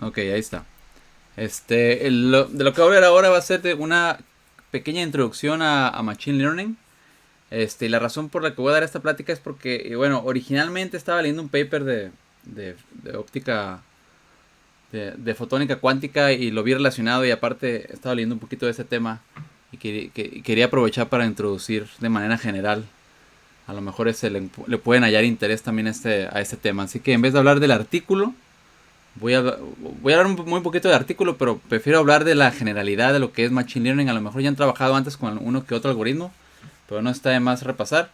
Ok, ahí está. De lo que voy a hablar ahora va a ser de una pequeña introducción a Machine Learning. Y la razón por la que voy a dar esta plática es porque, bueno, originalmente estaba leyendo un paper de óptica, de fotónica cuántica y lo vi relacionado y aparte estaba leyendo un poquito de ese tema y quería aprovechar para introducir de manera general. A lo mejor le pueden hallar interés también a este tema. Así que en vez de hablar del artículo, Voy a, voy a hablar muy poquito de artículo, pero prefiero hablar de la generalidad de lo que es Machine Learning. A lo mejor ya han trabajado antes con uno que otro algoritmo, pero no está de más repasar.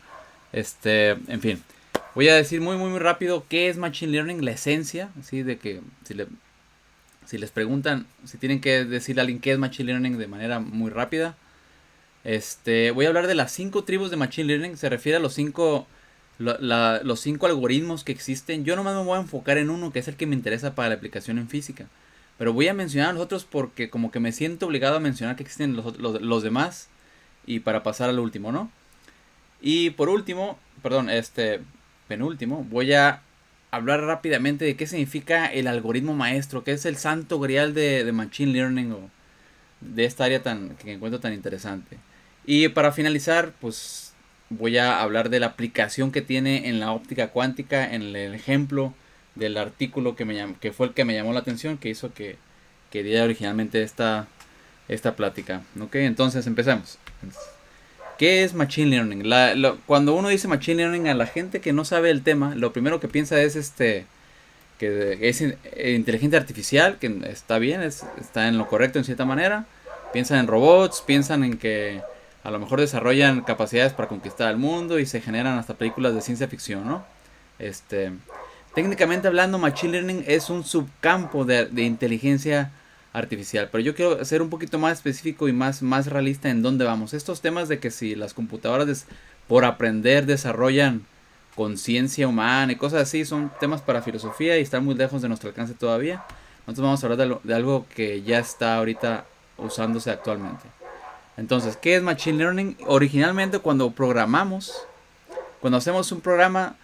En fin. Voy a decir muy rápido qué es Machine Learning, la esencia, así de que si les preguntan, si tienen que decirle a alguien qué es Machine Learning de manera muy rápida. Voy a hablar de las 5 tribus de Machine Learning. Se refiere a los 5 algoritmos que existen. Yo nomás me voy a enfocar en uno que es el que me interesa para la aplicación en física. Pero voy a mencionar a los otros porque como que me siento obligado a mencionar que existen los demás. Y para pasar al último, ¿no? Y por último, perdón, penúltimo, voy a hablar rápidamente de qué significa el algoritmo maestro, que es el santo grial de Machine Learning o de esta área que encuentro tan interesante. Y para finalizar, pues voy a hablar de la aplicación que tiene en la óptica cuántica, en el ejemplo del artículo que fue el que me llamó la atención, que hizo que diera originalmente esta plática. Ok, entonces empecemos. ¿Qué es Machine Learning? Cuando uno dice Machine Learning a la gente que no sabe el tema, lo primero que piensa es que es inteligencia artificial, que está bien, está en lo correcto en cierta manera. Piensan en robots, piensan en que a lo mejor desarrollan capacidades para conquistar el mundo y se generan hasta películas de ciencia ficción, ¿no? Este, Técnicamente hablando, Machine Learning es un subcampo de inteligencia artificial, pero yo quiero ser un poquito más específico y más realista en dónde vamos. Estos temas de que si las computadoras por aprender desarrollan conciencia humana y cosas así son temas para filosofía y están muy lejos de nuestro alcance todavía. Nosotros vamos a hablar de algo que ya está ahorita usándose actualmente. Entonces, ¿qué es Machine Learning? Originalmente cuando hacemos un programa,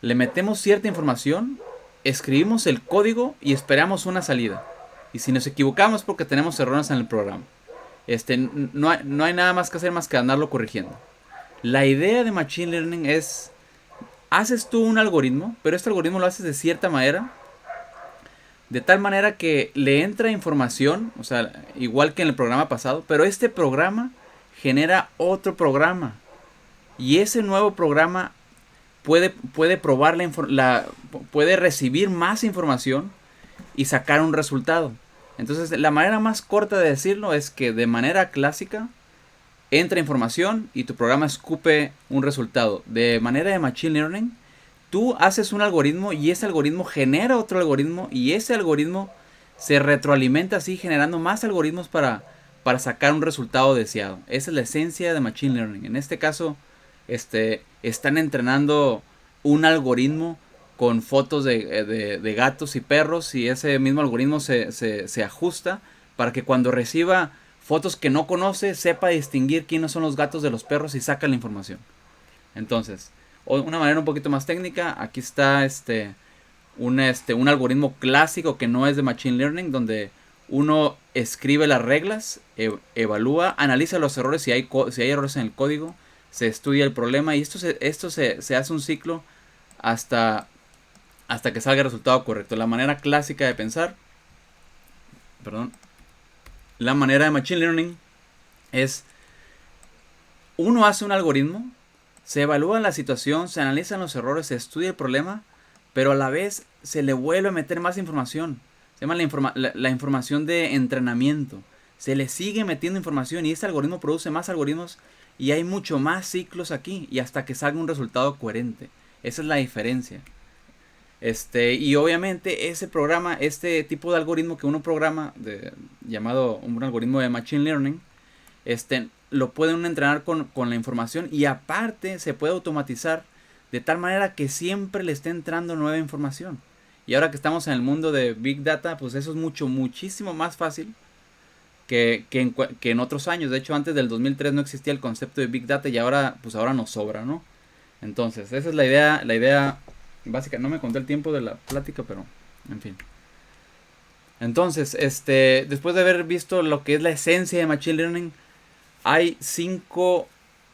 le metemos cierta información, escribimos el código y esperamos una salida. Y si nos equivocamos es porque tenemos errores en el programa. No hay nada más que hacer más que andarlo corrigiendo. La idea de Machine Learning es, haces tú un algoritmo, pero este algoritmo lo haces de cierta manera, de tal manera que le entra información, o sea, igual que en el programa pasado, pero este programa genera otro programa. Y ese nuevo programa puede probar puede recibir más información y sacar un resultado. Entonces, la manera más corta de decirlo es que de manera clásica entra información y tu programa escupe un resultado. De manera de Machine Learning, tú haces un algoritmo y ese algoritmo genera otro algoritmo y ese algoritmo se retroalimenta así generando más algoritmos para sacar un resultado deseado. Esa es la esencia de Machine Learning. En este caso, están entrenando un algoritmo con fotos de gatos y perros y ese mismo algoritmo se ajusta para que cuando reciba fotos que no conoce sepa distinguir quiénes son los gatos de los perros y saca la información. Entonces, una manera un poquito más técnica, aquí está un algoritmo clásico que no es de Machine Learning, donde uno escribe las reglas, evalúa, analiza los errores, si hay errores en el código, se estudia el problema y se hace un ciclo hasta, hasta que salga el resultado correcto. La manera clásica de pensar, perdón, la manera de Machine Learning es, uno hace un algoritmo, se evalúa la situación, se analizan los errores, se estudia el problema, pero a la vez se le vuelve a meter más información. Se llama la información de entrenamiento. Se le sigue metiendo información y este algoritmo produce más algoritmos y hay mucho más ciclos aquí y hasta que salga un resultado coherente. Esa es la diferencia. Y obviamente ese programa, este tipo de algoritmo que uno programa, llamado un algoritmo de Machine Learning, lo pueden entrenar con la información y aparte se puede automatizar de tal manera que siempre le esté entrando nueva información. Y ahora que estamos en el mundo de Big Data, pues eso es muchísimo más fácil que en otros años. De hecho, antes del 2003 no existía el concepto de Big Data y ahora, pues ahora nos sobra, ¿no? Entonces, esa es la idea básica. No me conté el tiempo de la plática, pero, en fin. Entonces, después de haber visto lo que es la esencia de Machine Learning, hay cinco,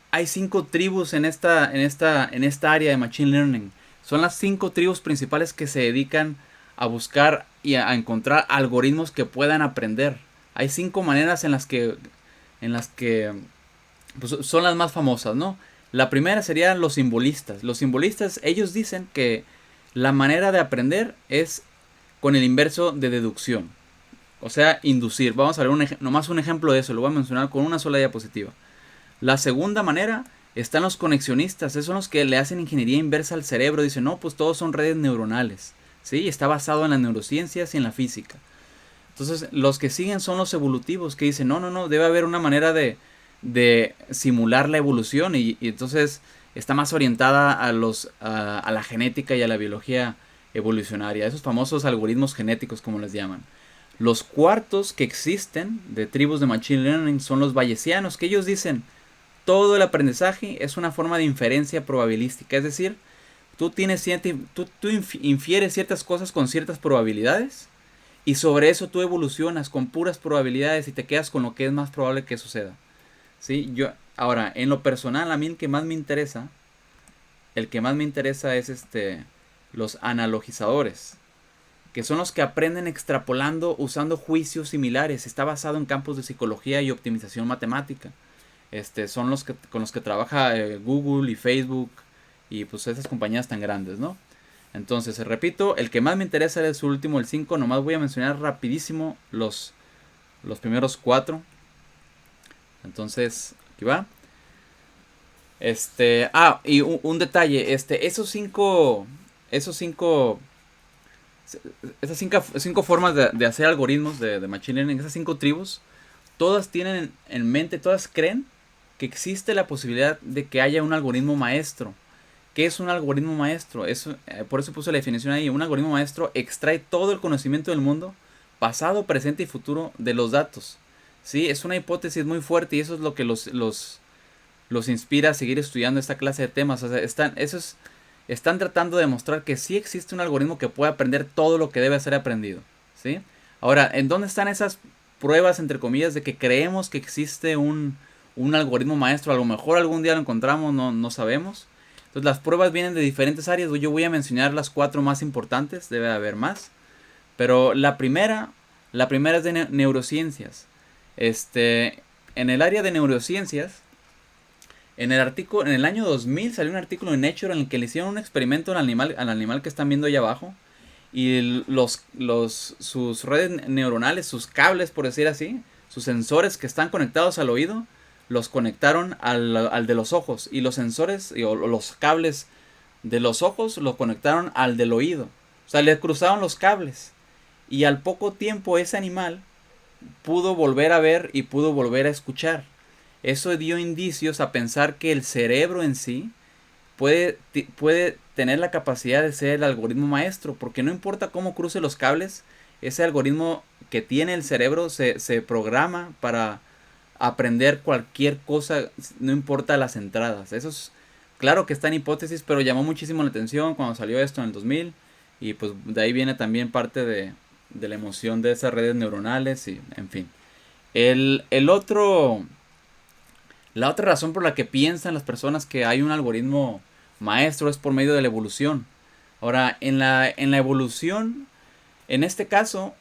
hay cinco tribus en esta área de Machine Learning. Son las 5 tribus principales que se dedican a buscar y a encontrar algoritmos que puedan aprender. Hay 5 maneras en las que pues, son las más famosas, ¿no? La primera serían los simbolistas. Los simbolistas, ellos dicen que la manera de aprender es con el inverso de deducción. O sea, inducir. Vamos a ver nomás un ejemplo de eso. Lo voy a mencionar con una sola diapositiva. La segunda manera están los conexionistas. Esos son los que le hacen ingeniería inversa al cerebro. Dicen, no, pues todos son redes neuronales. ¿Sí? Está basado en las neurociencias y en la física. Entonces, los que siguen son los evolutivos, que dicen, no, no, no, debe haber una manera de simular la evolución. Y entonces está más orientada a la genética y a la biología evolucionaria. Esos famosos algoritmos genéticos, como les llaman. Los cuartos que existen de tribus de Machine Learning son los bayesianos, que ellos dicen, todo el aprendizaje es una forma de inferencia probabilística. Es decir, tú infieres ciertas cosas con ciertas probabilidades y sobre eso tú evolucionas con puras probabilidades y te quedas con lo que es más probable que suceda. ¿Sí? Ahora, en lo personal, a mí el que más me interesa es los analogizadores, que son los que aprenden extrapolando usando juicios similares. Está basado en campos de psicología y optimización matemática. Son con los que trabaja Google y Facebook y pues esas compañías tan grandes, ¿no? Entonces, repito, el que más me interesa es el último, el 5. Nomás voy a mencionar rapidísimo los primeros 4. Entonces, aquí va. Y un detalle, esas cinco formas de hacer algoritmos de Machine Learning, esas 5 tribus, todas tienen en mente, todas creen que existe la posibilidad de que haya un algoritmo maestro. ¿Qué es un algoritmo maestro? Por eso puse la definición ahí. Un algoritmo maestro extrae todo el conocimiento del mundo, pasado, presente y futuro, de los datos. ¿Sí? Es una hipótesis muy fuerte y eso es lo que los inspira a seguir estudiando esta clase de temas. O sea, están tratando de demostrar que sí existe un algoritmo que puede aprender todo lo que debe ser aprendido. ¿Sí? Ahora, ¿en dónde están esas pruebas, entre comillas, de que creemos que existe un algoritmo maestro? A lo mejor algún día lo encontramos, no sabemos. Entonces las pruebas vienen de diferentes áreas. Yo voy a mencionar las 4 más importantes, debe haber más. Pero la primera es de neurociencias. En el área de neurociencias, en el año 2000 salió un artículo en Nature en el que le hicieron un experimento al animal que están viendo ahí abajo. Y sus redes neuronales, sus cables, por decir así, sus sensores que están conectados al oído, los conectaron al de los ojos. Y los sensores o los cables de los ojos los conectaron al del oído. O sea, le cruzaron los cables. Y al poco tiempo ese animal pudo volver a ver y pudo volver a escuchar. Eso dio indicios a pensar que el cerebro en sí puede tener la capacidad de ser el algoritmo maestro, porque no importa cómo cruce los cables, ese algoritmo que tiene el cerebro se programa para aprender cualquier cosa, no importa las entradas. Eso es claro que está en hipótesis, pero llamó muchísimo la atención cuando salió esto en el 2000 y pues de ahí viene también parte de la emoción de esas redes neuronales y en fin. La otra razón por la que piensan las personas que hay un algoritmo maestro es por medio de la evolución. Ahora, en la evolución, en este caso,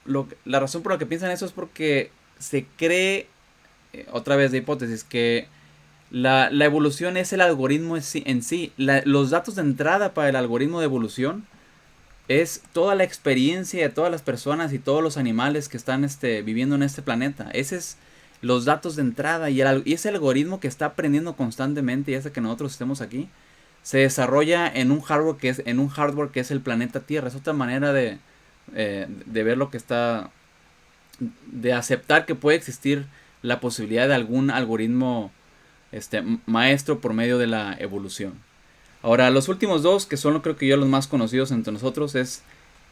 la razón por la que piensan eso es porque se cree, otra vez de hipótesis, que la evolución es el algoritmo en sí. Los datos de entrada para el algoritmo de evolución es toda la experiencia de todas las personas y todos los animales que están viviendo en este planeta. Ese es los datos de entrada y ese algoritmo que está aprendiendo constantemente y hace que nosotros estemos aquí se desarrolla en un hardware que es el planeta Tierra. Es otra manera de ver lo que está, de aceptar que puede existir la posibilidad de algún algoritmo maestro por medio de la evolución. Ahora, los últimos 2, que son creo que yo los más conocidos entre nosotros, es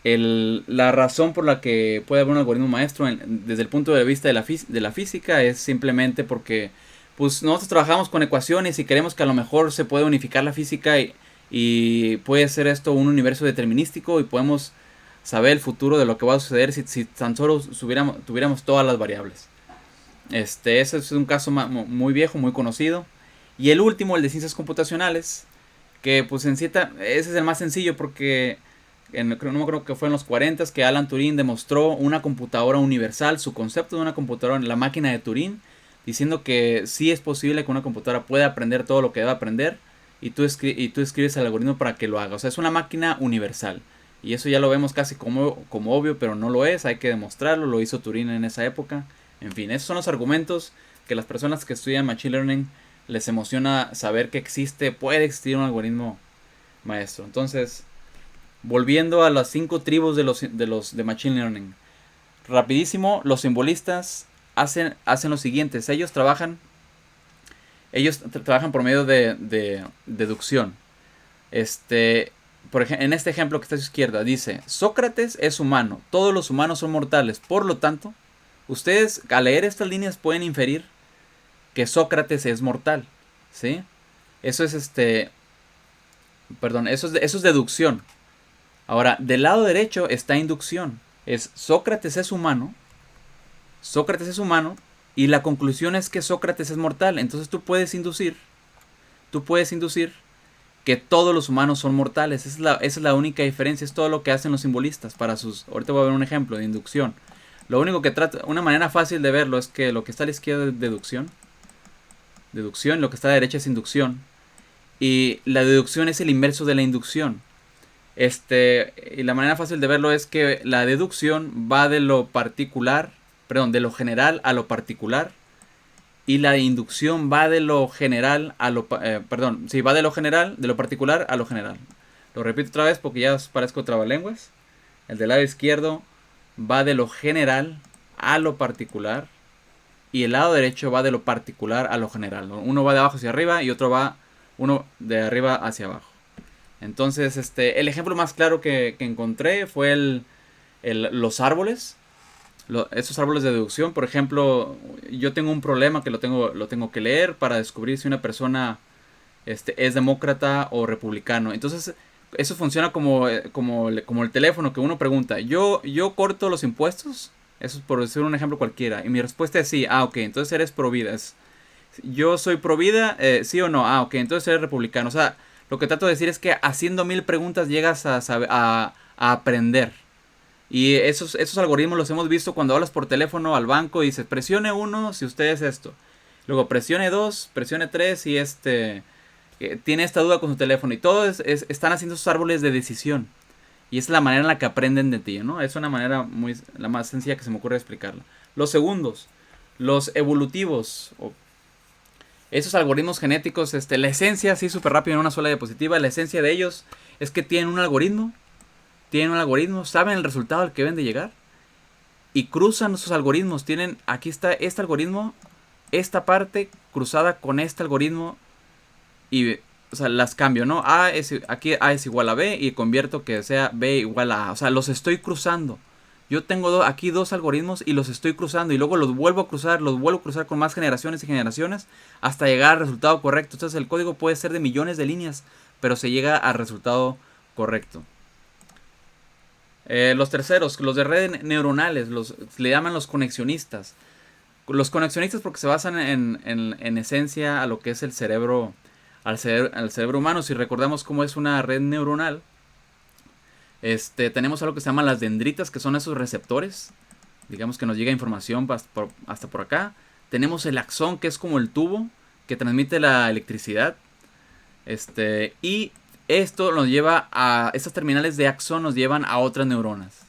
la razón por la que puede haber un algoritmo maestro desde el punto de vista de la física es simplemente porque pues nosotros trabajamos con ecuaciones y queremos que a lo mejor se puede unificar la física y puede ser esto un universo determinístico y podemos saber el futuro de lo que va a suceder si tan solo tuviéramos todas las variables. Ese es un caso muy viejo, muy conocido. Y el último, el de ciencias computacionales, que pues en cierta, ese es el más sencillo porque no me creo que fue en los 40 que Alan Turing demostró una computadora universal, su concepto de una computadora, la máquina de Turing, diciendo que sí es posible que una computadora pueda aprender todo lo que debe aprender y tú escribes el algoritmo para que lo haga. O sea, es una máquina universal. Y eso ya lo vemos casi como obvio, pero no lo es, hay que demostrarlo, lo hizo Turing en esa época. En fin, esos son los argumentos que las personas que estudian Machine Learning les emociona saber que puede existir un algoritmo maestro. Entonces, volviendo a las 5 tribus de Machine Learning. Rapidísimo, los simbolistas hacen lo siguiente. Ellos trabajan por medio de deducción. En este ejemplo que está a su izquierda dice: Sócrates es humano, todos los humanos son mortales. Por lo tanto, ustedes al leer estas líneas pueden inferir que Sócrates es mortal, ¿sí? Eso es eso es deducción. Ahora, del lado derecho está inducción. Es Sócrates es humano y la conclusión es que Sócrates es mortal. Entonces tú puedes inducir que todos los humanos son mortales. Esa es la única diferencia, es todo lo que hacen los simbolistas ahorita voy a ver un ejemplo de inducción. Lo único que una manera fácil de verlo es que lo que está a la izquierda es deducción, lo que está a la derecha es inducción, y la deducción es el inverso de la inducción. Y la manera fácil de verlo es que la deducción va de lo general a lo particular, y la inducción va de lo general a lo va de lo particular a lo general. Lo repito otra vez porque ya os parezco trabalenguas. El del lado izquierdo va de lo general a lo particular, y el lado derecho va de lo particular a lo general. Uno va de abajo hacia arriba y uno de arriba hacia abajo. Entonces, el ejemplo más claro que encontré fue los árboles. Esos árboles de deducción. Por ejemplo, yo tengo un problema que lo tengo que leer para descubrir si una persona es demócrata o republicano. Entonces, eso funciona como el teléfono que uno pregunta: ¿Yo corto los impuestos? Eso es por decir un ejemplo cualquiera. Y mi respuesta es sí. Ok, entonces eres pro vida. Yo soy pro vida, sí o no. Ok, entonces eres republicano. O sea, lo que trato de decir es que haciendo 1000 preguntas llegas a aprender. Y esos algoritmos los hemos visto cuando hablas por teléfono al banco y dices: presione 1 si usted es esto. Luego presione 2, presione 3 si tiene esta duda con su teléfono. Y todos están haciendo esos árboles de decisión. Y es la manera en la que aprenden de ti, ¿no? Es una manera la más sencilla que se me ocurre explicarla. Los segundos, los evolutivos, esos algoritmos genéticos, la esencia, así súper rápido en una sola diapositiva, la esencia de ellos es que tienen un algoritmo, saben el resultado al que deben de llegar y cruzan esos algoritmos. Aquí está este algoritmo, esta parte cruzada con este algoritmo y, o sea, las cambio, ¿no? Aquí A es igual a B y convierto que sea B igual a A. O sea, los estoy cruzando. Yo tengo aquí 2 algoritmos y los estoy cruzando y luego los vuelvo a cruzar con más generaciones y generaciones hasta llegar al resultado correcto. Entonces el código puede ser de millones de líneas, pero se llega al resultado correcto. Los terceros, los de redes neuronales, le llaman los conexionistas. Los conexionistas porque se basan en esencia a lo que es el cerebro, al cerebro humano. Si recordamos cómo es una red neuronal, tenemos algo que se llama las dendritas, que son esos receptores, digamos que nos llega información hasta por acá. Tenemos el axón, que es como el tubo que transmite la electricidad, y esto nos lleva estas terminales de axón nos llevan a otras neuronas.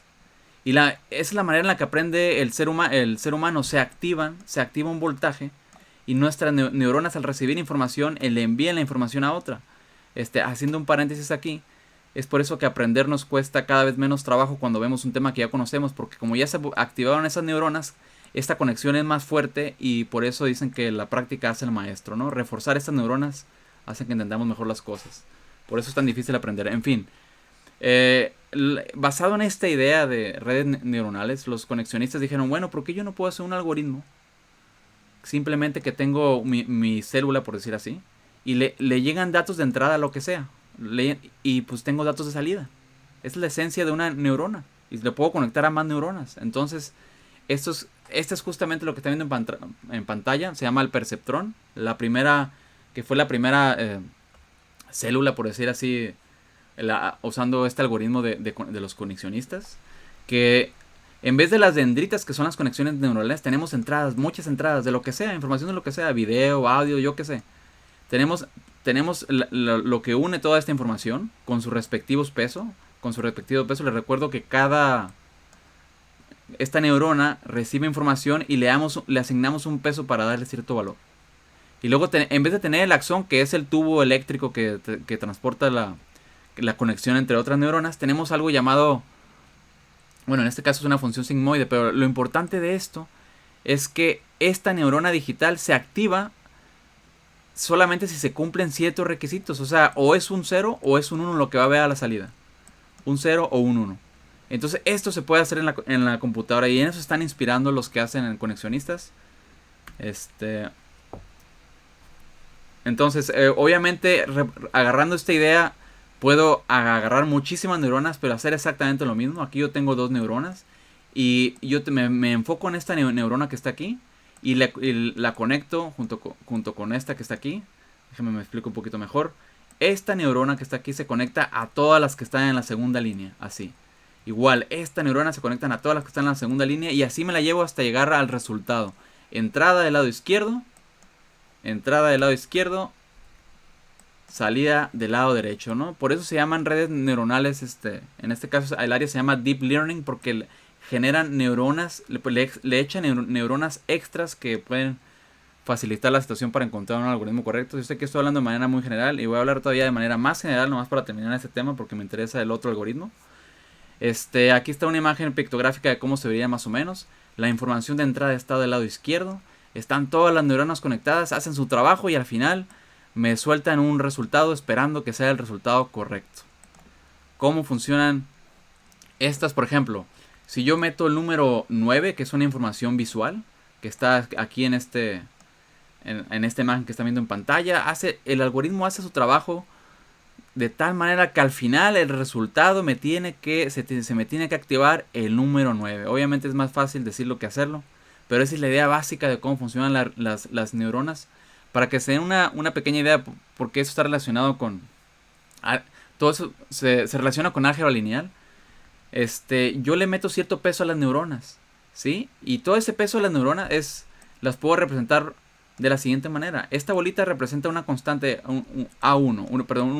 Y esa es la manera en la que aprende el ser humano. Se activa un voltaje y nuestras neuronas, al recibir información, le envían la información a otra. Haciendo un paréntesis aquí, es por eso que aprender nos cuesta cada vez menos trabajo cuando vemos un tema que ya conocemos, porque como ya se activaron esas neuronas, esta conexión es más fuerte y por eso dicen que la práctica hace el maestro, ¿no? Reforzar estas neuronas hace que entendamos mejor las cosas. Por eso es tan difícil aprender. En fin, basado en esta idea de redes neuronales, los conexionistas dijeron: bueno, ¿por qué yo no puedo hacer un algoritmo? Simplemente que tengo mi célula, por decir así, y le llegan datos de entrada a lo que sea, y pues tengo datos de salida. Esa es la esencia de una neurona. y lo puedo conectar a más neuronas. Entonces, este es justamente lo que está viendo en pantalla. Se llama el perceptrón. Que fue la primera célula, por decir así, usando este algoritmo de los conexionistas. Que en vez de las dendritas, que son las conexiones neuronales, tenemos entradas, muchas entradas de lo que sea, información de lo que sea, video, audio, yo qué sé. Tenemos lo que une toda esta información con sus respectivos pesos. Con su respectivo peso, les recuerdo que esta neurona recibe información y le asignamos un peso para darle cierto valor. Y luego, en vez de tener el axón, que es el tubo eléctrico que transporta la conexión entre otras neuronas, tenemos algo llamado, bueno, en este caso es una función sigmoide, pero lo importante de esto es que esta neurona digital se activa solamente si se cumplen ciertos requisitos. O sea, o es un 0 o es un 1 lo que va a ver a la salida. Un 0 o un 1. Entonces esto se puede hacer en la computadora, y en eso están inspirando los que hacen en conexionistas. Entonces, obviamente, agarrando esta idea, puedo agarrar muchísimas neuronas, pero hacer exactamente lo mismo. Aquí yo tengo 2 neuronas y yo me enfoco en esta neurona que está aquí y la conecto junto con esta que está aquí. Déjenme me explico un poquito mejor. Esta neurona que está aquí se conecta a todas las que están en la segunda línea, así. Igual, esta neurona se conectan a todas las que están en la segunda línea y así me la llevo hasta llegar al resultado. Entrada del lado izquierdo, salida del lado derecho, ¿no? Por eso se llaman redes neuronales, en este caso el área se llama Deep Learning, porque generan neuronas, le echan neuronas extras que pueden facilitar la situación para encontrar un algoritmo correcto. Yo sé que estoy hablando de manera muy general y voy a hablar todavía de manera más general, nomás para terminar este tema porque me interesa el otro algoritmo. Aquí está una imagen pictográfica de cómo se vería más o menos. La información de entrada está del lado izquierdo. Están todas las neuronas conectadas, hacen su trabajo y al final me sueltan un resultado esperando que sea el resultado correcto. ¿Cómo funcionan estas? Por ejemplo, si yo meto el número 9, que es una información visual, que está aquí en esta imagen que están viendo en pantalla, el algoritmo hace su trabajo de tal manera que al final el resultado se me tiene que activar el número 9. Obviamente es más fácil decirlo que hacerlo, pero esa es la idea básica de cómo funcionan las neuronas. Para que se den una pequeña idea, porque eso está relacionado con... Todo eso se relaciona con álgebra lineal. Yo le meto cierto peso a las neuronas, ¿sí? Y todo ese peso a las neuronas las puedo representar de la siguiente manera. Esta bolita representa una constante un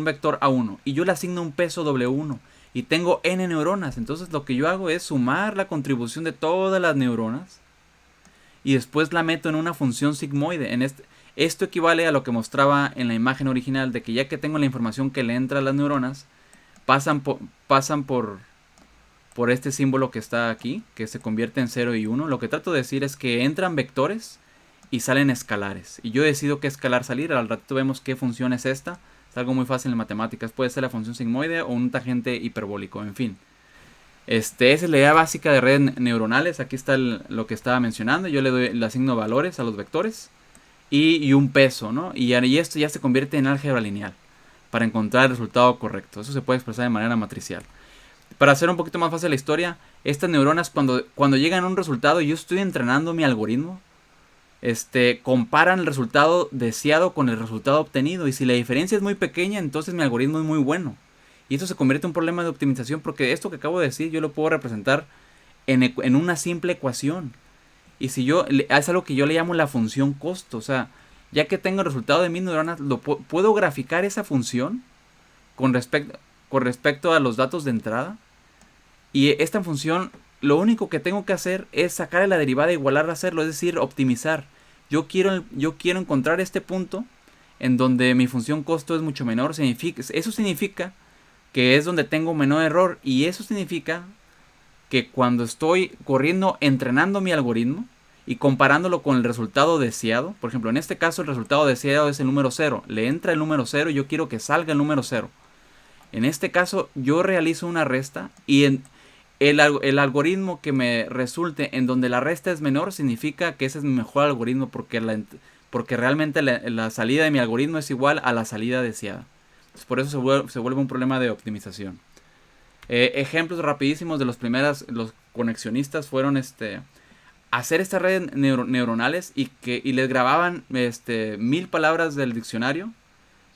vector A1. Y yo le asigno un peso W1. Y tengo N neuronas. Entonces lo que yo hago es sumar la contribución de todas las neuronas. Y después la meto en una función sigmoide. Esto equivale a lo que mostraba en la imagen original. De que ya que tengo la información que le entra a las neuronas, pasan por este símbolo que está aquí. Que se convierte en 0 y 1. Lo que trato de decir es que entran vectores y salen escalares. Y yo decido qué escalar salir. Al ratito vemos qué función es esta. Es algo muy fácil en matemáticas. Puede ser la función sigmoide o un tangente hiperbólico. En fin. Esa es la idea básica de redes neuronales. Aquí está lo que estaba mencionando. Yo le asigno valores a los vectores. Y un peso, ¿no? Y esto ya se convierte en álgebra lineal. Para encontrar el resultado correcto. Eso se puede expresar de manera matricial. Para hacer un poquito más fácil la historia. Estas neuronas cuando llegan a un resultado. Yo estoy entrenando mi algoritmo. Comparan el resultado deseado con el resultado obtenido. Y si la diferencia es muy pequeña, entonces mi algoritmo es muy bueno. Y esto se convierte en un problema de optimización, porque esto que acabo de decir yo lo puedo representar en una simple ecuación. Y si es algo que yo le llamo la función costo. O sea, ya que tengo el resultado de mis neuronas, puedo graficar esa función con respecto a los datos de entrada. Y esta función, lo único que tengo que hacer es sacar la derivada e igualar a hacerlo, es decir, optimizar. Yo quiero encontrar este punto en donde mi función costo es mucho menor. Eso significa que es donde tengo menor error. Y eso significa que cuando estoy entrenando mi algoritmo y comparándolo con el resultado deseado, por ejemplo, en este caso el resultado deseado es el número 0. Le entra el número 0 y yo quiero que salga el número 0. En este caso yo realizo una resta y el algoritmo que me resulte en donde la resta es menor significa que ese es mi mejor algoritmo, porque realmente la salida de mi algoritmo es igual a la salida deseada. Entonces, por eso se vuelve un problema de optimización. Ejemplos rapidísimos de los conexionistas fueron hacer estas redes neuronales y les grababan 1000 palabras del diccionario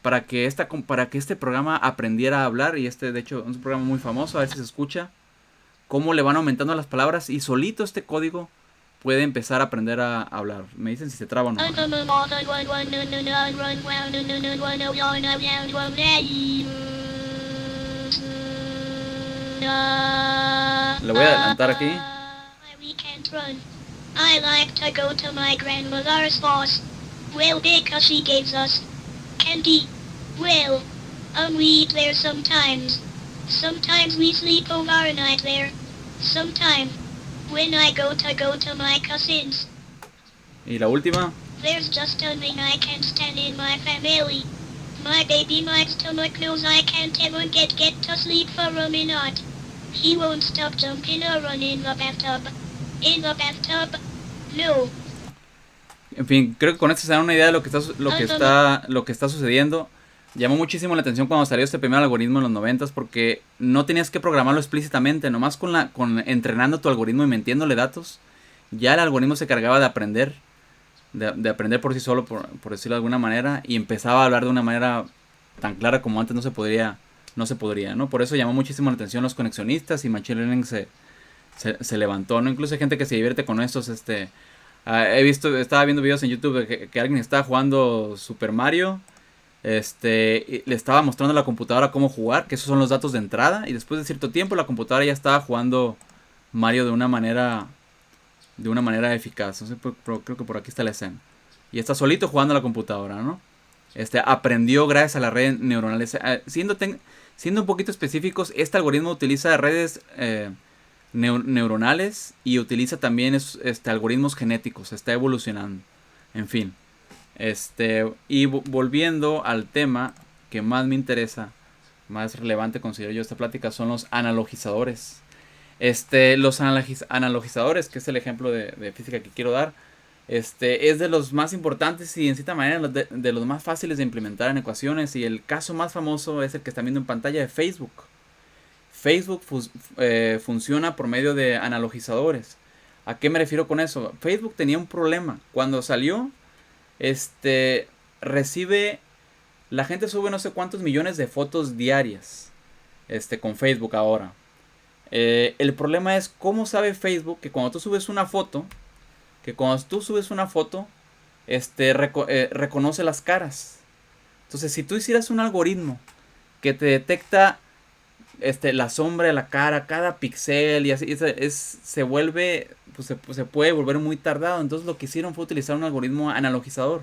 para que este programa aprendiera a hablar. Y de hecho es un programa muy famoso, a ver si se escucha cómo le van aumentando las palabras y solito este código puede empezar a aprender a hablar. Me dicen si se traba o no. Le voy a adelantar aquí. I like to go to my grandmother's house. Well, because she gives us candy. Well, we eat there sometimes. Sometimes we sleep overnight there. Sometime, when I go to my cousins. Y la última. There's just a thing I can't stand in my family. My baby my stomach knows I can't ever get to sleep for a minute. He won't stop jumping or running in the bathtub. In the bathtub? No. En fin, creo que con esto se dan una idea de lo que está sucediendo. Llamó muchísimo la atención cuando salió este primer algoritmo en los 90s porque no tenías que programarlo explícitamente, nomás con entrenando tu algoritmo y metiéndole datos, ya el algoritmo se cargaba de aprender, de aprender por sí solo, por decirlo de alguna manera, y empezaba a hablar de una manera tan clara como antes no se podría, ¿no? Por eso llamó muchísimo la atención los conexionistas y Machine Learning se levantó, ¿no? Incluso hay gente que se divierte con estos, estaba viendo videos en YouTube de que alguien estaba jugando Super Mario. Y le estaba mostrando a la computadora cómo jugar, que esos son los datos de entrada, y después de cierto tiempo la computadora ya estaba jugando Mario de una manera eficaz. No sé, creo que por aquí está la escena. Y está solito jugando a la computadora, ¿no? Aprendió gracias a las redes neuronales. Siendo un poquito específicos, este algoritmo utiliza redes neuronales y utiliza también algoritmos genéticos. Está evolucionando. En fin. Y volviendo al tema que más me interesa, más relevante considero yo esta plática, son los analogizadores. Los analogizadores, que es el ejemplo de física que quiero dar, es de los más importantes y en cierta manera de los más fáciles de implementar en ecuaciones. Y el caso más famoso es el que están viendo en pantalla de Facebook. Facebook funciona por medio de analogizadores. ¿A qué me refiero con eso? Facebook tenía un problema. Cuando salió, recibe, la gente sube no sé cuántos millones de fotos diarias, con Facebook ahora. El problema es cómo sabe Facebook que cuando tú subes una foto, reconoce las caras. Entonces, si tú hicieras un algoritmo que te detecta la sombra de la cara, cada pixel, y así se vuelve, pues se puede volver muy tardado. Entonces lo que hicieron fue utilizar un algoritmo analogizador.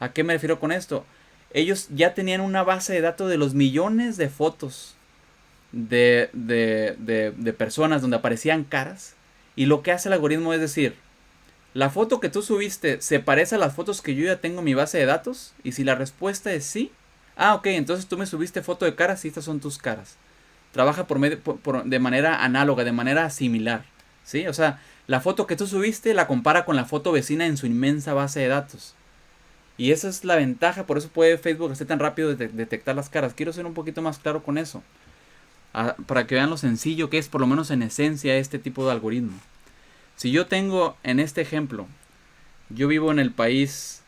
¿A qué me refiero con esto? Ellos ya tenían una base de datos de los millones de fotos de personas donde aparecían caras, y lo que hace el algoritmo es decir, la foto que tú subiste se parece a las fotos que yo ya tengo en mi base de datos, y si la respuesta es sí, ok, entonces tú me subiste foto de caras y estas son tus caras. Trabaja de manera análoga, de manera similar, ¿sí? O sea, la foto que tú subiste la compara con la foto vecina en su inmensa base de datos. Y esa es la ventaja, por eso puede Facebook hacer tan rápido de detectar las caras. Quiero ser un poquito más claro con eso, para que vean lo sencillo que es, por lo menos en esencia, este tipo de algoritmo. Si yo tengo, en este ejemplo, yo vivo en el país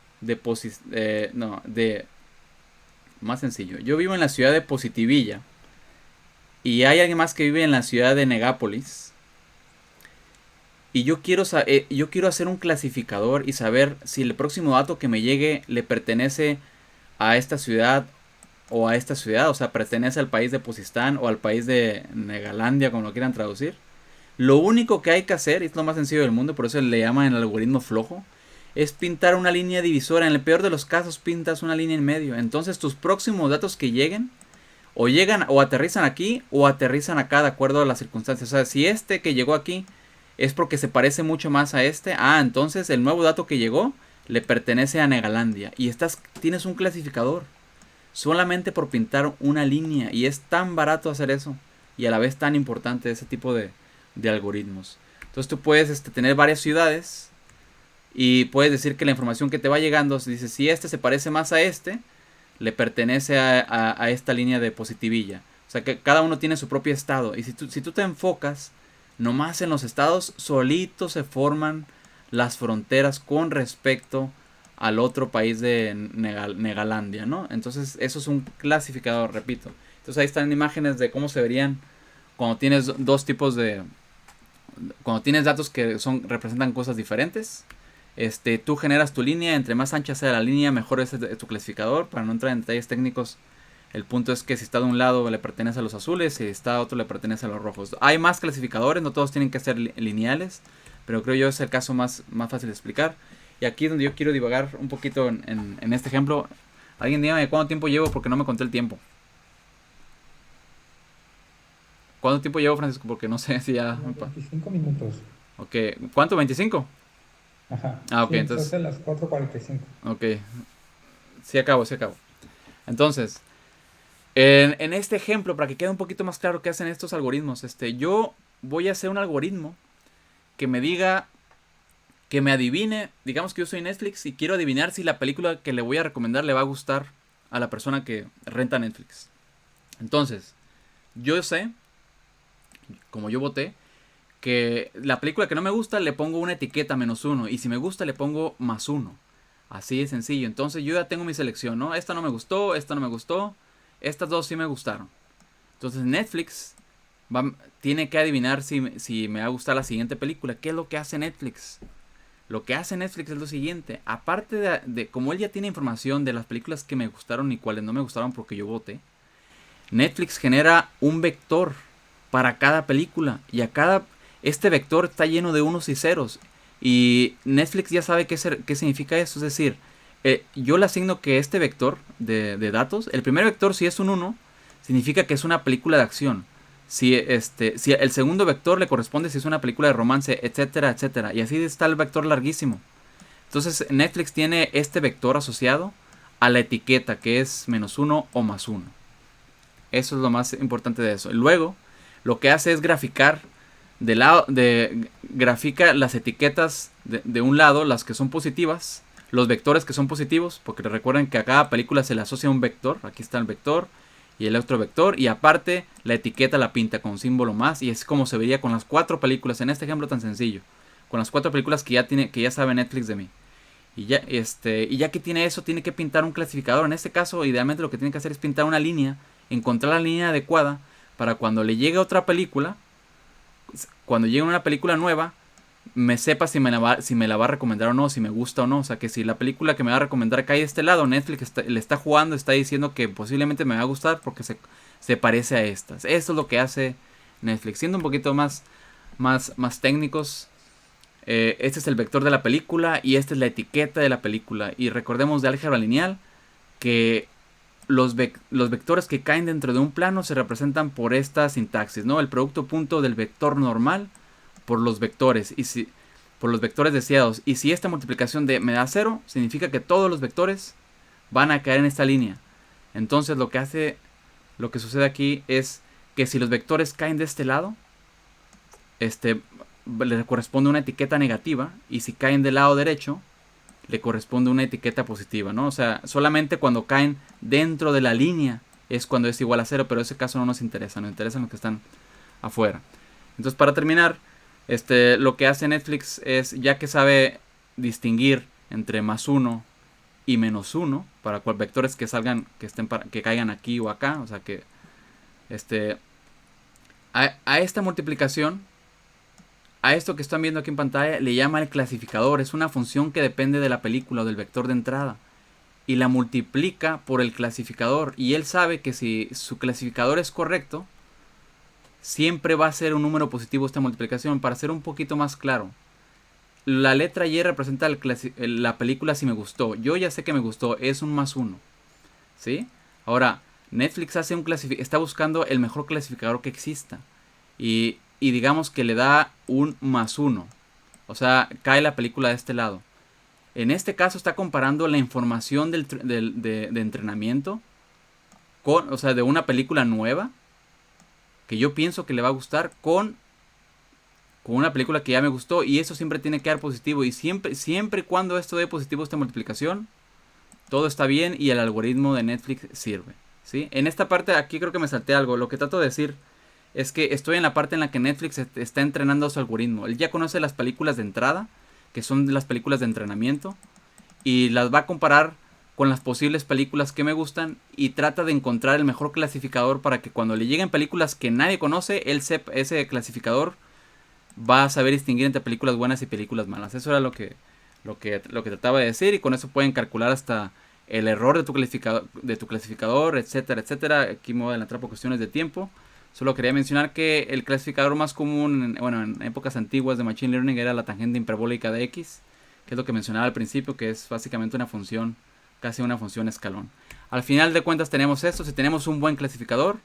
más sencillo. Yo vivo en la ciudad de Positivilla. Y hay alguien más que vive en la ciudad de Negápolis. Y yo quiero hacer un clasificador y saber si el próximo dato que me llegue le pertenece a esta ciudad o a esta ciudad. O sea, pertenece al país de Posistán o al país de Negalandia, como lo quieran traducir. Lo único que hay que hacer, y es lo más sencillo del mundo, por eso le llaman el algoritmo flojo, es pintar una línea divisora. En el peor de los casos pintas una línea en medio. Entonces tus próximos datos que lleguen o aterrizan aquí o aterrizan acá de acuerdo a las circunstancias. O sea, si que llegó aquí es porque se parece mucho más a entonces el nuevo dato que llegó le pertenece a Negalandia. Y tienes un clasificador solamente por pintar una línea. Y es tan barato hacer eso y a la vez tan importante ese tipo de algoritmos. Entonces tú puedes tener varias ciudades y puedes decir que la información que te va llegando, si dices si se parece más a le pertenece a esta línea de Positivilla. O sea, que cada uno tiene su propio estado. Y si tú te enfocas nomás en los estados, solitos se forman las fronteras con respecto al otro país de Negalandia, ¿no? Entonces, eso es un clasificador, repito. Entonces, ahí están imágenes de cómo se verían cuando tienes dos tipos de... Cuando tienes datos que representan cosas diferentes. Tú generas tu línea, entre más ancha sea la línea, mejor es tu clasificador. Para no entrar en detalles técnicos, el punto es que si está de un lado le pertenece a los azules, si está a otro le pertenece a los rojos. Hay más clasificadores, no todos tienen que ser lineales, pero creo yo es el caso más fácil de explicar. Y aquí es donde yo quiero divagar un poquito en este ejemplo. Alguien dígame cuánto tiempo llevo porque no me conté el tiempo. ¿Cuánto tiempo llevo, Francisco? Porque no sé si ya... Como 25 minutos. Ok, ¿cuánto? ¿25? Ajá. Ah, ok, Sí, se entonces... hace a las 4:45. Ok, sí acabo, sí acabo. Entonces, en este ejemplo, para que quede un poquito más claro qué hacen estos algoritmos, yo voy a hacer un algoritmo que me diga, que me adivine, digamos que yo soy Netflix y quiero adivinar si la película que le voy a recomendar le va a gustar a la persona que renta Netflix. Entonces, yo sé, como yo voté, que la película que no me gusta le pongo una etiqueta -1 y si me gusta le pongo +1. Así de sencillo. Entonces yo ya tengo mi selección, ¿no? Esta no me gustó, esta no me gustó, estas dos sí me gustaron. Entonces Netflix tiene que adivinar si me va a gustar la siguiente película. ¿Qué es lo que hace Netflix? Lo que hace Netflix es lo siguiente. Aparte como él ya tiene información de las películas que me gustaron y cuáles no me gustaron porque yo voté, Netflix genera un vector para cada película. Y este vector está lleno de unos y ceros. Y Netflix ya sabe qué significa eso. Es decir, yo le asigno que este vector de datos, el primer vector si es un 1, significa que es una película de acción. Si el segundo vector le corresponde si es una película de romance, etcétera, etcétera. Y así está el vector larguísimo. Entonces Netflix tiene este vector asociado a la etiqueta que es -1 o +1. Eso es lo más importante de eso. Luego, lo que hace es graficar grafica las etiquetas de un lado, las que son positivas, los vectores que son positivos, porque recuerden que a cada película se le asocia un vector. Aquí está el vector y el otro vector, y aparte la etiqueta la pinta con un símbolo más, y es como se vería con las 4 películas, en este ejemplo tan sencillo, con las 4 películas que ya sabe Netflix de mí. Y ya que tiene eso, tiene que pintar un clasificador. En este caso, idealmente lo que tiene que hacer es pintar una línea, encontrar la línea adecuada para cuando le llegue otra película, cuando llegue una película nueva, me sepa si me la va a recomendar o no, si me gusta o no. O sea, que si la película que me va a recomendar cae de este lado, Netflix le está jugando, está diciendo que posiblemente me va a gustar porque se parece a estas. Eso es lo que hace Netflix. Siendo un poquito más técnicos, este es el vector de la película y esta es la etiqueta de la película. Y recordemos de álgebra lineal que los vectores que caen dentro de un plano se representan por esta sintaxis, ¿no? El producto punto del vector normal por los vectores por los vectores deseados. Y si esta multiplicación me da 0, significa que todos los vectores van a caer en esta línea. Entonces lo que sucede aquí es que si los vectores caen de este lado, le corresponde una etiqueta negativa, y si caen del lado derecho, le corresponde una etiqueta positiva, ¿no? O sea, solamente cuando caen dentro de la línea es cuando es igual a 0, pero ese caso no nos interesa, nos interesan los que están afuera. Entonces, para terminar, lo que hace Netflix es, ya que sabe distinguir entre +1 y -1 para vectores que salgan, que caigan aquí o acá, o sea que a esta multiplicación, a esto que están viendo aquí en pantalla, le llama el clasificador. Es una función que depende de la película o del vector de entrada y la multiplica por el clasificador, y él sabe que si su clasificador es correcto, siempre va a ser un número positivo esta multiplicación. Para ser un poquito más claro, la letra Y representa la película si me gustó. Yo ya sé que me gustó, es un +1, ¿sí? Ahora, Netflix está buscando el mejor clasificador que exista, y digamos que le da un +1. O sea, cae la película de este lado. En este caso está comparando la información de entrenamiento o sea, de una película nueva que yo pienso que le va a gustar con una película que ya me gustó, y eso siempre tiene que dar positivo, y siempre y cuando esto dé positivo, esta multiplicación, todo está bien y el algoritmo de Netflix sirve. ¿sí? En esta parte aquí creo que me salté algo. Lo que trato de decir es que estoy en la parte en la que Netflix está entrenando a su algoritmo. Él ya conoce las películas de entrada, que son las películas de entrenamiento, y las va a comparar con las posibles películas que me gustan y trata de encontrar el mejor clasificador para que cuando le lleguen películas que nadie conoce, ese clasificador va a saber distinguir entre películas buenas y películas malas. Eso era lo que trataba de decir, y con eso pueden calcular hasta el error de tu clasificador, etcétera, etcétera. Aquí me voy a adelantar por cuestiones de tiempo. Solo quería mencionar que el clasificador más común, en épocas antiguas de Machine Learning, era la tangente hiperbólica de X, que es lo que mencionaba al principio, que es básicamente una función, casi una función escalón. Al final de cuentas tenemos esto. Si tenemos un buen clasificador,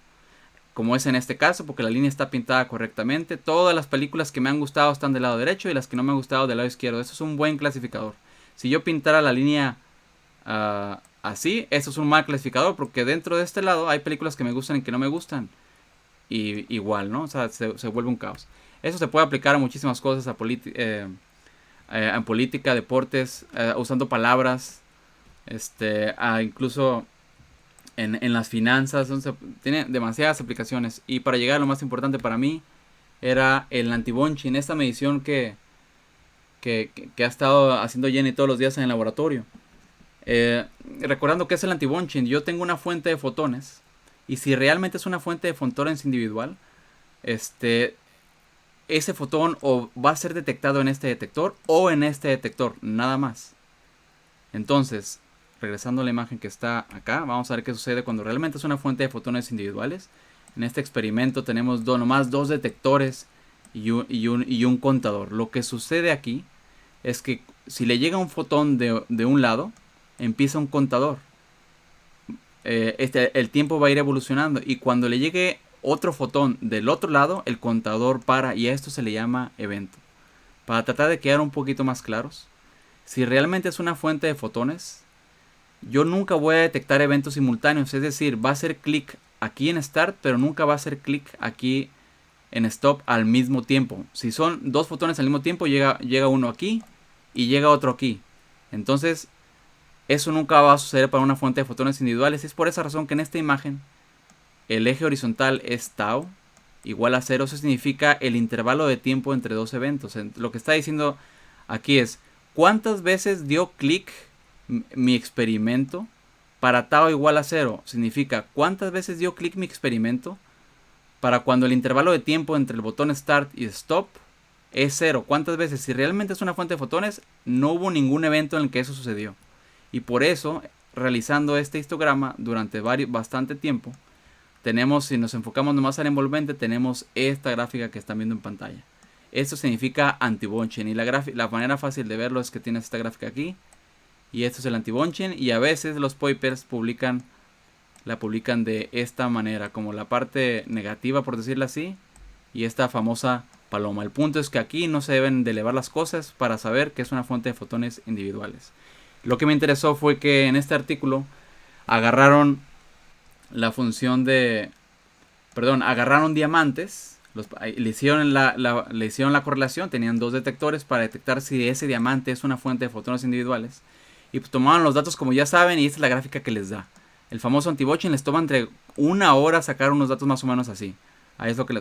como es en este caso, porque la línea está pintada correctamente, todas las películas que me han gustado están del lado derecho y las que no me han gustado del lado izquierdo. Eso es un buen clasificador. Si yo pintara la línea así, eso es un mal clasificador, porque dentro de este lado hay películas que me gustan y que no me gustan. Y igual, ¿no? O sea, se vuelve un caos. Eso se puede aplicar a muchísimas cosas, en política, deportes, usando palabras, incluso en las finanzas. Tiene demasiadas aplicaciones. Y para llegar a lo más importante para mí, era el antibunching, esta medición que ha estado haciendo Jenny todos los días en el laboratorio. Recordando que es el antibunching, yo tengo una fuente de fotones, y si realmente es una fuente de fotones individual, ese fotón o va a ser detectado en este detector o en este detector, nada más. Entonces, regresando a la imagen que está acá, vamos a ver qué sucede cuando realmente es una fuente de fotones individuales. En este experimento tenemos nomás dos detectores y un contador. Lo que sucede aquí es que si le llega un fotón de un lado, empieza un contador. El tiempo va a ir evolucionando, y cuando le llegue otro fotón del otro lado, el contador para, y a esto se le llama evento. Para tratar de quedar un poquito más claros, si realmente es una fuente de fotones, yo nunca voy a detectar eventos simultáneos. Es decir, va a hacer clic aquí en Start, pero nunca va a hacer clic aquí en Stop al mismo tiempo. Si son dos fotones al mismo tiempo, llega uno aquí y llega otro aquí. Entonces, eso nunca va a suceder para una fuente de fotones individuales. Es por esa razón que en esta imagen el eje horizontal es tau igual a 0. Eso significa el intervalo de tiempo entre dos eventos. Lo que está diciendo aquí es cuántas veces dio clic mi experimento para tau igual a 0. Significa cuántas veces dio clic mi experimento para cuando el intervalo de tiempo entre el botón Start y Stop es 0. ¿Cuántas veces? Si realmente es una fuente de fotones, no hubo ningún evento en el que eso sucedió. Y por eso, realizando este histograma durante bastante tiempo, tenemos, si nos enfocamos nomás al envolvente, tenemos esta gráfica que están viendo en pantalla. Esto significa antibunching, y la manera fácil de verlo es que tienes esta gráfica aquí, y esto es el antibunching, y a veces los papers la publican de esta manera, como la parte negativa, por decirlo así, y esta famosa paloma. El punto es que aquí no se deben de elevar las cosas para saber que es una fuente de fotones individuales. Lo que me interesó fue que en este artículo agarraron la función agarraron diamantes, le hicieron la correlación, tenían dos detectores para detectar si ese diamante es una fuente de fotones individuales, y pues tomaban los datos como ya saben, y esta es la gráfica que les da. El famoso antibunching les toma entre una hora sacar unos datos más o menos así. Ahí es lo que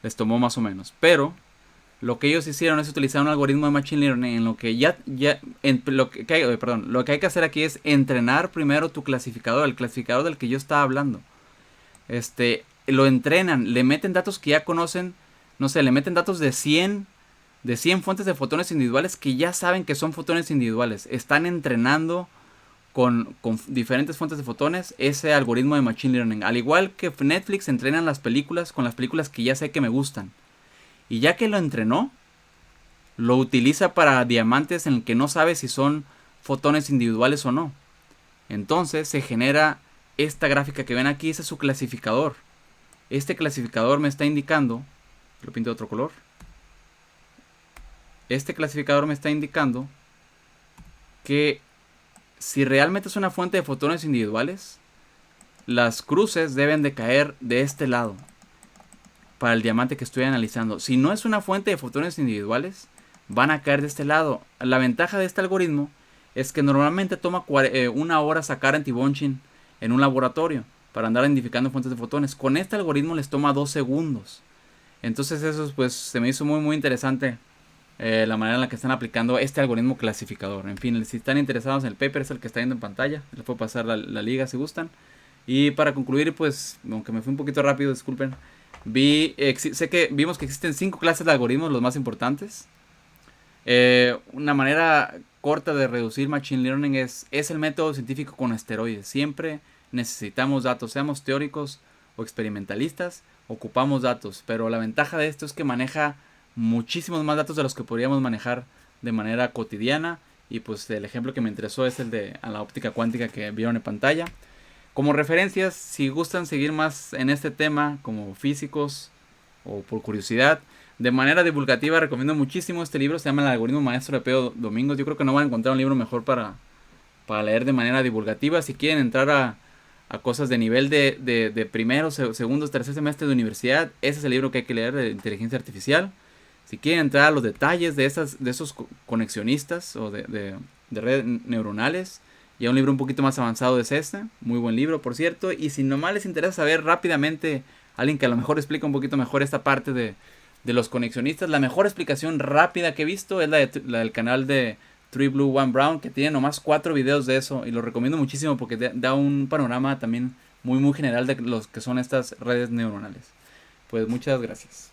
les tomó más o menos. Pero lo que ellos hicieron es utilizar un algoritmo de Machine Learning en lo que lo que hay que hacer aquí es entrenar primero tu clasificador, el clasificador del que yo estaba hablando. Lo entrenan, le meten datos que ya conocen, no sé, le meten datos de 100 fuentes de fotones individuales que ya saben que son fotones individuales. Están entrenando con diferentes fuentes de fotones ese algoritmo de Machine Learning. Al igual que Netflix entrenan las películas con las películas que ya sé que me gustan. Y ya que lo entrenó, lo utiliza para diamantes en el que no sabe si son fotones individuales o no. Entonces se genera esta gráfica que ven aquí, ese es su clasificador. Este clasificador me está indicando, lo pinto de otro color. Este clasificador me está indicando que si realmente es una fuente de fotones individuales, las cruces deben de caer de este lado para el diamante que estoy analizando. Si no es una fuente de fotones individuales, van a caer de este lado. La ventaja de este algoritmo es que normalmente toma una hora sacar antibunching en un laboratorio. para andar identificando fuentes de fotones. Con este algoritmo les toma 2 segundos. Entonces eso pues se me hizo muy interesante la manera en la que están aplicando este algoritmo clasificador. En fin, si están interesados en el paper, es el que está viendo en pantalla. Les puedo pasar la liga si gustan. Y para concluir, pues, aunque me fui un poquito rápido, disculpen. Sé que vimos que existen 5 clases de algoritmos, los más importantes. Una manera corta de reducir Machine Learning es el método científico con esteroides. Siempre necesitamos datos, seamos teóricos o experimentalistas, ocupamos datos. Pero la ventaja de esto es que maneja muchísimos más datos de los que podríamos manejar de manera cotidiana. Y pues el ejemplo que me interesó es el de la óptica cuántica que vieron en pantalla. Como referencias, si gustan seguir más en este tema como físicos o por curiosidad, de manera divulgativa recomiendo muchísimo este libro. Se llama El algoritmo maestro de Pedro Domingos. Yo creo que no van a encontrar un libro mejor para leer de manera divulgativa. Si quieren entrar a cosas de nivel de primero, segundo, tercer semestre de universidad, ese es el libro que hay que leer de inteligencia artificial. Si quieren entrar a los detalles de esos conexionistas o de redes neuronales, ya un libro un poquito más avanzado es este. Muy buen libro, por cierto. Y si nomás les interesa saber rápidamente, alguien que a lo mejor explica un poquito mejor esta parte de los conexionistas, la mejor explicación rápida que he visto es la del canal de 3 Blue 1 Brown, que tiene nomás 4 videos de eso. Y lo recomiendo muchísimo porque da un panorama también muy general de los que son estas redes neuronales. Pues muchas gracias.